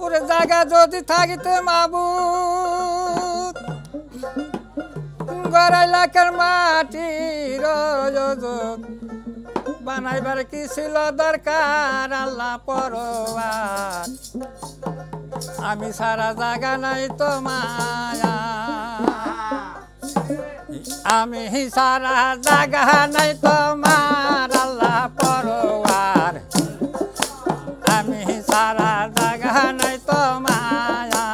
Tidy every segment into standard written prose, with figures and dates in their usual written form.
পুরে জায়গা যদি থাকিতে মাবুদ গড়াই লাখের মাটির আয়োজন বানাইবার কি ছিল দরকার আল্লাহ পরোয়ার আমি সারা জায়গা নাই তো মায়া আমি সারা জায়গা নাই তোমার আল্লাহ পরোয়ার আমি সারা জায়গা নাই তো মায়া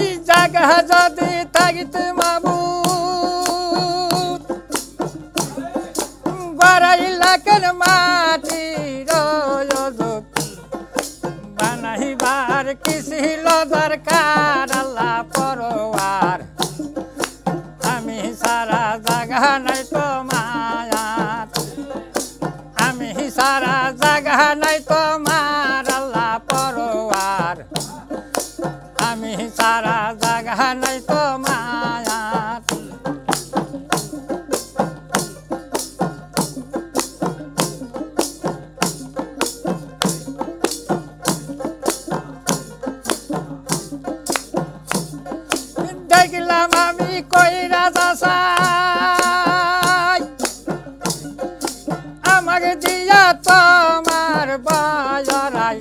এই জায়গা যদি থাকিতে মাবুদ গড়াই লাখের মাটির আয়োজন বানাইবার কি ছিল দরকার আল্লাহ পরোয়ার আমি সারা জায়গা নাই তো মায়ার আমি সারা জায়গা নাই তোমার আল্লাহ পরোয়ার আমি সারা জায়গা নাই তো মায়ার দেখলাম আমি কইরা যাসাই আমাকে দিয়া তোমার বাজারাই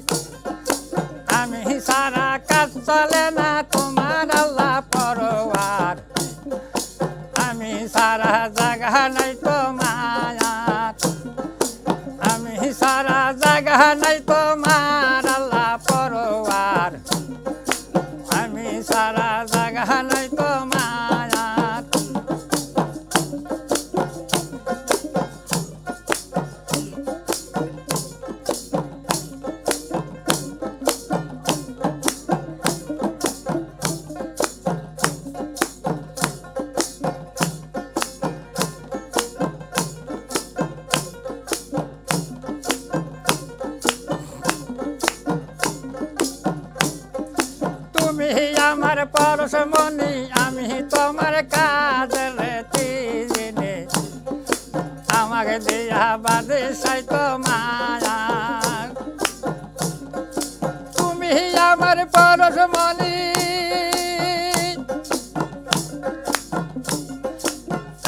আমি সারা কাজ চলে না তোমার আল্লাহ পরোয়ার আমি সারা জায়গা নাই তো মায়ার আমি সারা জায়গা নাই তোমার আল্লাহ পরোয়ার আমি সারা জায়গা নাই তো মায়ার তুমি আমার পরশমণি আমি তোমার কাজের চিনি আমাকে দিয়া বাদে সাইত মায়া তুমি আমার পরশমণি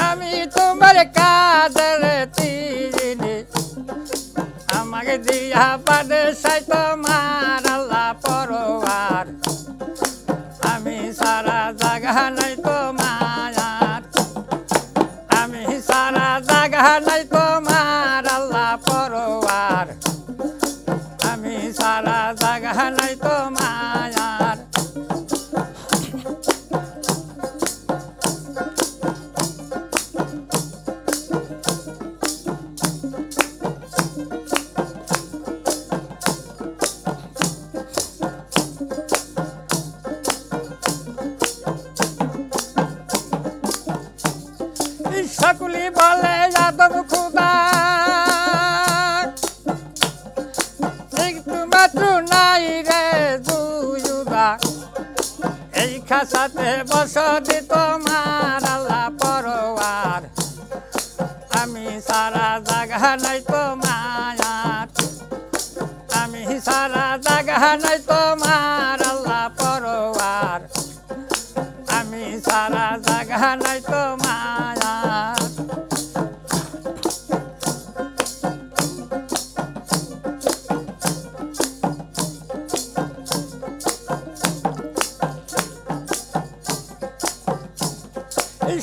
আমি তোমার কাজের চিনি আমাকে দিয়া বাদে সাইত মার আল্লাহ পরোয়ার আমি সারা জায়গা নাই তো মায়ার আমি সারা জায়গা নাই তোমার আল্লাহ পরোয়ার আমি সারা জায়গা নাই তো মায়ার সকলি বলে যাদব খুদা একটু মাত্র নাই রে দুয়ুদা এই খাসাতে বসতি তোমার আল্লাহ পরোয়ার আমি সারা জায়গা নাই তো মায়ার আমি সারা জায়গা নাই তোমার আল্লাহ পরোয়ার আমি সারা জায়গা নাই তো মায়ার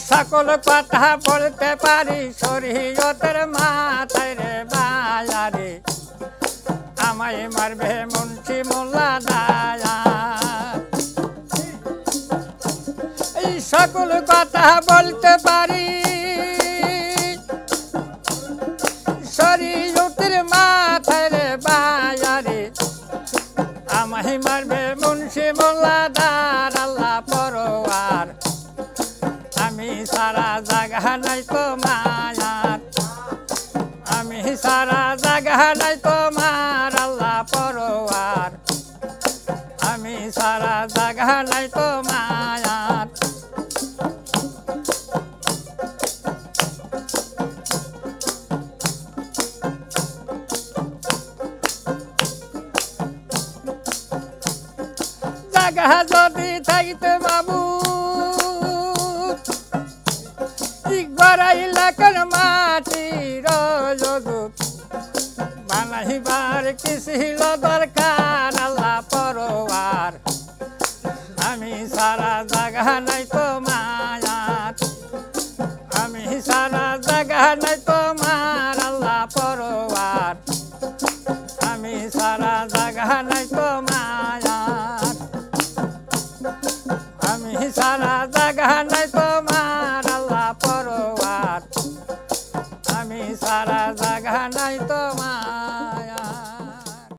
সকল কথা বলতে পারি শরীয়তের মাথায় রে বায়ারে আমায় মারবে মুন্সি মোল্লা দায়া এই সকল কথা বলতে পারি শরীয়তের মাথায় রে বায়ারে আমায় মারবে মুন্সি মোল্লা দার আল্লাহ পরোয়ার আমি সারা জায়গা নাই তো মায়ার আমি সারা জায়গা নাই তোমার আল্লাহ পরোয়ার আমি সারা জাগা নাই তো মায়ার জাগা যদি থাকতে বাবু গড়াইলাকার মাটির জগৎ বানাইবার কি ছিল দরকার আল্লাহ পরোয়ার আমি সারা জাগা নাই তো মায়ার আমি সারা জাগা নাই তোমার আল্লাহ পরোয়ার আমি সারা জাগা নাই তো মায়ার আমি সারা